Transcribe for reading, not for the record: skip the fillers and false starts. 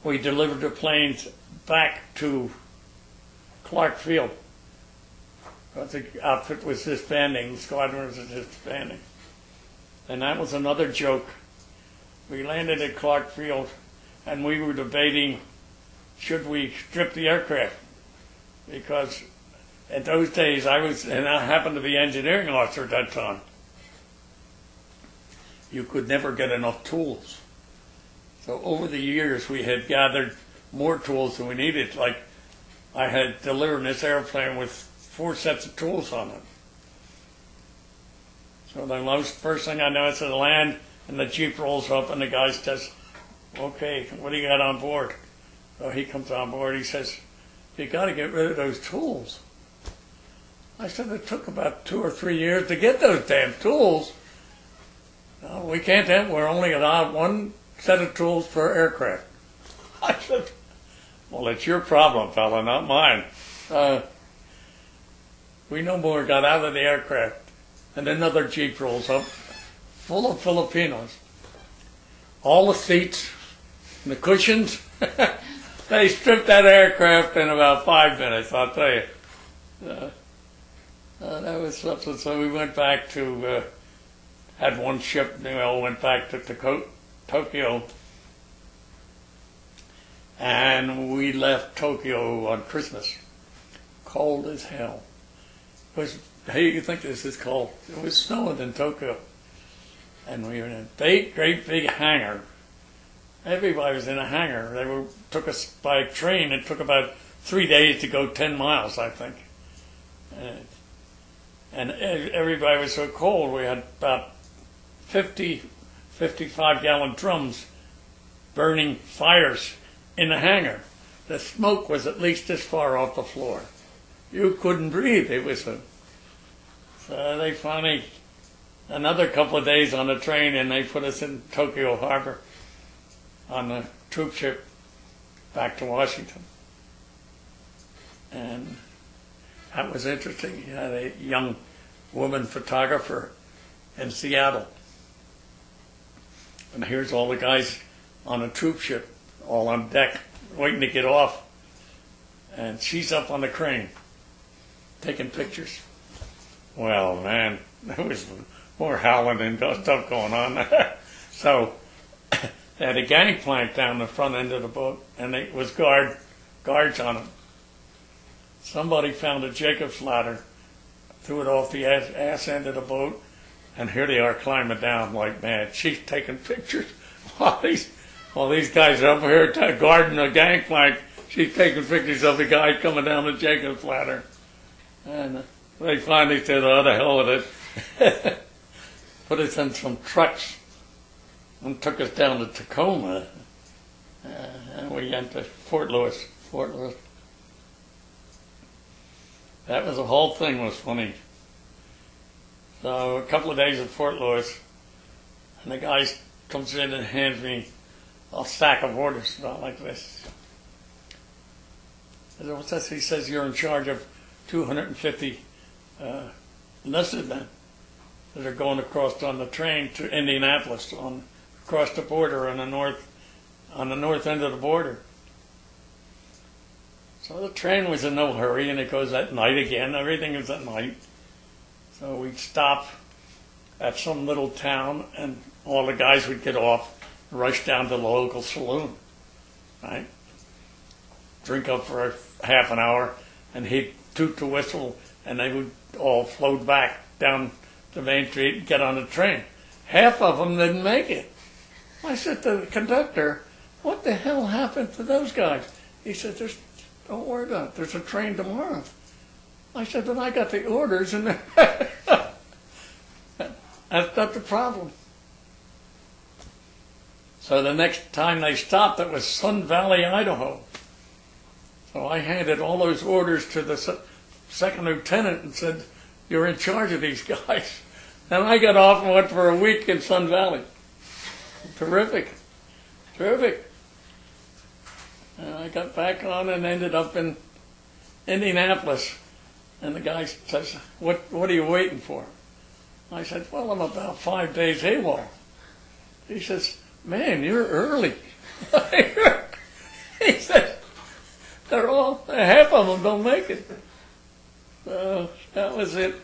we delivered the planes back to Clark Field. The outfit was disbanding, the squadron was disbanding. And that was another joke. We landed at Clark Field, and we were debating, should we strip the aircraft? Because at those days, I happened to be engineering officer at that time. You could never get enough tools. So over the years, we had gathered more tools than we needed. Like, I had delivered this airplane with 4 sets of tools on it. So the first thing I noticed is land, and the Jeep rolls up, and the guy says, okay, what do you got on board? So he comes on board, he says, you got to get rid of those tools. I said, it took about 2 or 3 years to get those damn tools. No, we can't have, we're only allowed 1 set of tools per aircraft. I said, well, it's your problem, fella, not mine. We no more got out of the aircraft, and another Jeep rolls up, full of Filipinos. All the seats, and the cushions, they stripped that aircraft in about 5 minutes, I'll tell you. That was something. So we went back to, had one ship, went back to Tokyo, and we left Tokyo on Christmas. Cold as hell. It was, hey, you think this is cold? It was snowing in Tokyo. And we were in a great big hangar. Everybody was in a hangar. They took us by train. It took about 3 days to go 10 miles, I think. And everybody was so cold. We had about 55-gallon drums burning fires in the hangar. The smoke was at least this far off the floor. You couldn't breathe. It was so they finally, another couple of days on the train, and they put us in Tokyo Harbor on the troop ship back to Washington. And that was interesting. You had a young woman photographer in Seattle. And here's all the guys on a troop ship, all on deck, waiting to get off. And she's up on the crane, taking pictures. Well, man, there was more howling and stuff going on. So they had a gangplank down the front end of the boat, and it was guards on it. Somebody found a Jacob's ladder, threw it off the ass end of the boat, and here they are climbing down like mad. She's taking pictures while these guys are up here guarding the gangplank. She's taking pictures of the guy coming down the Jacob's ladder. And they finally said, oh, the hell with it. Put us in some trucks and took us down to Tacoma. And we went to Fort Lewis. That was, the whole thing was funny. So a couple of days at Fort Lewis, and the guy comes in and hands me a stack of orders, about like this. I said, what's this? He says, you're in charge of 250 enlisted men that are going across on the train to Indianapolis, across the border on the north end of the border. So the train was in no hurry, and it goes at night again. Everything is at night. So we'd stop at some little town, and all the guys would get off, rush down to the local saloon, right? Drink up for half an hour, and he'd toot the whistle, and they would all float back down the main street and get on the train. Half of them didn't make it. I said to the conductor, what the hell happened to those guys? He said, don't worry about it. There's a train tomorrow. I said, but I got the orders, and that's not the problem. So the next time they stopped, it was Sun Valley, Idaho. So I handed all those orders to the second lieutenant and said, you're in charge of these guys. And I got off and went for a week in Sun Valley. Terrific. And I got back on and ended up in Indianapolis. And the guy says, what are you waiting for? I said, well, I'm about 5 days AWOL. He says, man, you're early. of them don't make it. So that was it.